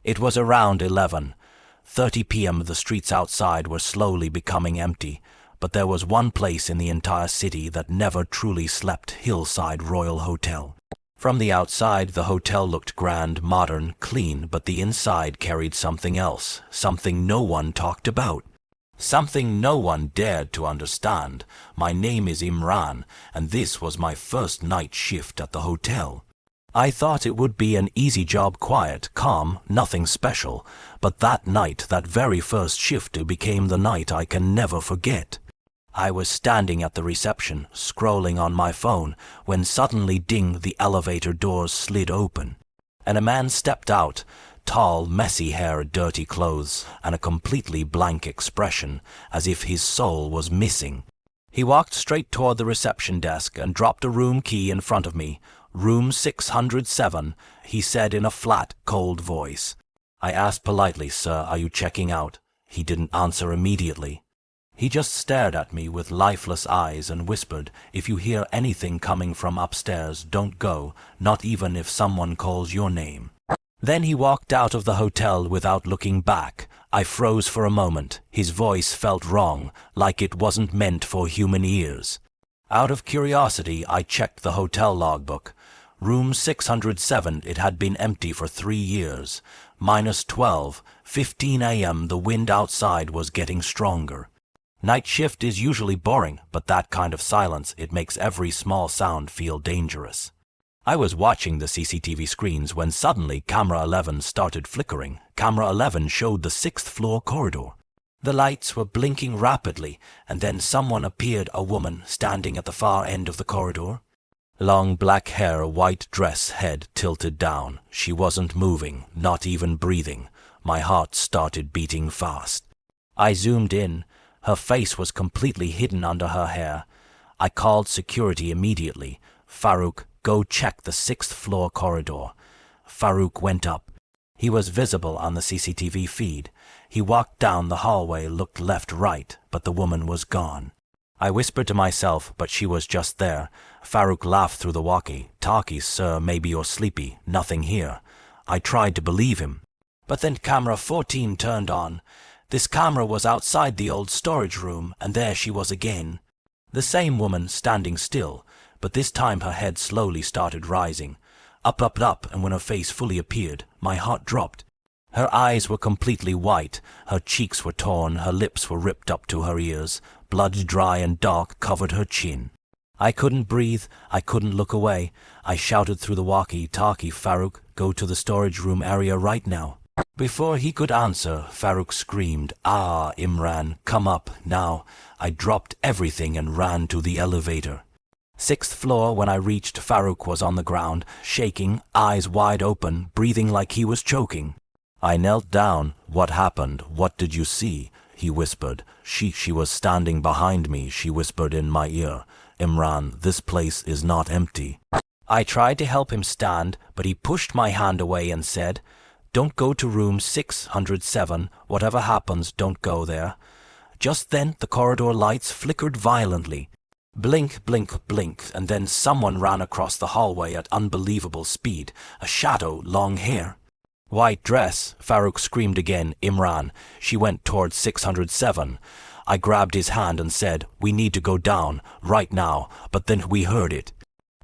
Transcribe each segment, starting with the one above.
It was around 11:30 p.m. The streets outside were slowly becoming empty, but there was one place in the entire city that never truly slept: HillSide Royal Hotel. From the outside, the hotel looked grand, modern, clean, but the inside carried something else, something no one talked about, something no one dared to understand. My name is Imran, and this was my first night shift at the hotel. I thought it would be an easy job, quiet, calm, nothing special, but that night, that very first shift, became the night I can never forget. I was standing at the reception, scrolling on my phone, when suddenly, ding, the elevator doors slid open, and a man stepped out. Tall, messy hair, dirty clothes, and a completely blank expression, as if his soul was missing. He walked straight toward the reception desk and dropped a room key in front of me. "Room 607, he said in a flat, cold voice. I asked politely, "Sir, are you checking out?" He didn't answer immediately. He just stared at me with lifeless eyes and whispered, "If you hear anything coming from upstairs, don't go, not even if someone calls your name." Then he walked out of the hotel without looking back. I froze for a moment. His voice felt wrong, like it wasn't meant for human ears. Out of curiosity, I checked the hotel logbook. Room 607, it had been empty for 3 years. -12:15 a.m. The wind outside was getting stronger. Night shift is usually boring, but that kind of silence, it makes every small sound feel dangerous. I was watching the CCTV screens when suddenly camera 11 started flickering. Camera 11 showed the 6th floor corridor. The lights were blinking rapidly, and then someone appeared, a woman standing at the far end of the corridor. Long black hair, white dress, head tilted down. She wasn't moving, not even breathing. My heart started beating fast. I zoomed in. Her face was completely hidden under her hair. I called security immediately. "Farouk, go check the 6th floor corridor." Farouk went up. He was visible on the CCTV feed. He walked down the hallway, looked left, right, but the woman was gone. I whispered to myself, but she was just there. Farouk laughed through the walkie-talkie, "Sir, maybe you're sleepy. Nothing here." I tried to believe him. But then camera 14 turned on. This camera was outside the old storage room, and there she was again. The same woman standing still, but this time her head slowly started rising. Up, up, up, and when her face fully appeared, my heart dropped. Her eyes were completely white, her cheeks were torn, her lips were ripped up to her ears, blood dry and dark covered her chin. I couldn't breathe, I couldn't look away. I shouted through the walkie-talkie, "Farouk, go to the storage room area right now." Before he could answer, Farouk screamed, "Ah, Imran, come up, now." I dropped everything and ran to the elevator. 6th floor. When I reached, Farouk was on the ground, shaking, eyes wide open, breathing like he was choking. I knelt down. "What happened? What did you see?" he whispered. She was standing behind me. She whispered in my ear, "Imran, this place is not empty." I tried to help him stand, but he pushed my hand away and said, "Don't go to room 607. Whatever happens, don't go there." Just then the corridor lights flickered violently. Blink, blink, blink, and then someone ran across the hallway at unbelievable speed. A shadow, long hair. "White dress," Farouk screamed again, "Imran." She went towards 607. I grabbed his hand and said, "We need to go down, right now," but then we heard it.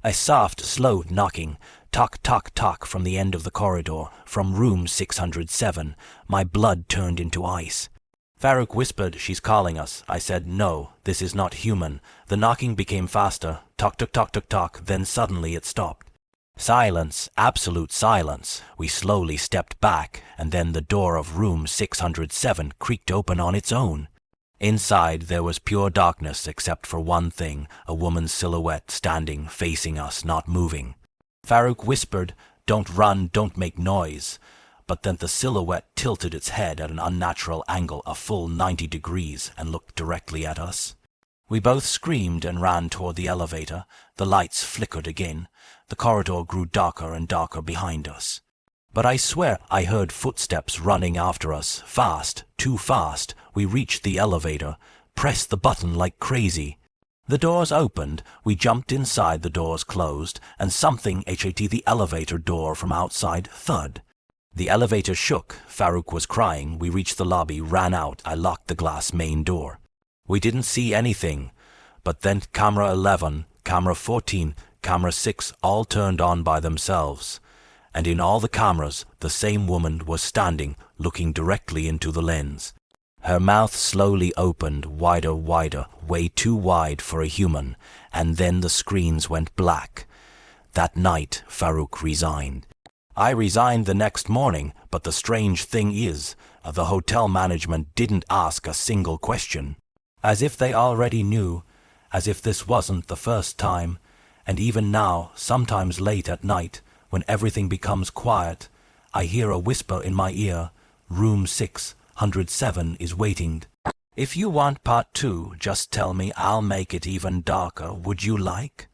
A soft, slow knocking. Tock, tock, tock from the end of the corridor, from room 607. My blood turned into ice. Farouk whispered, "She's calling us." I said, "No, this is not human." The knocking became faster. Tock, tock, tock, tock, tock. Then suddenly it stopped. Silence, absolute silence. We slowly stepped back, and then the door of room 607 creaked open on its own. Inside there was pure darkness except for one thing, a woman's silhouette standing, facing us, not moving. Farouk whispered, "Don't run, don't make noise." But then the silhouette tilted its head at an unnatural angle, a full 90 degrees, and looked directly at us. We both screamed and ran toward the elevator. The lights flickered again. The corridor grew darker and darker behind us. But I swear I heard footsteps running after us, fast, too fast. We reached the elevator, pressed the button like crazy. The doors opened, we jumped inside, the doors closed, and something hit the elevator door from outside, thud. The elevator shook. Farouk was crying. We reached the lobby, ran out. I locked the glass main door. We didn't see anything, but then camera 11, camera 14, camera 6 all turned on by themselves. And in all the cameras, the same woman was standing, looking directly into the lens. Her mouth slowly opened, wider, way too wide for a human, and then the screens went black. That night, Farouk resigned. I resigned the next morning, but the strange thing is, the hotel management didn't ask a single question. As if they already knew, as if this wasn't the first time, and even now, sometimes late at night, when everything becomes quiet, I hear a whisper in my ear, "Room 607 is waiting." If you want part 2, just tell me, I'll make it even darker. Would you like?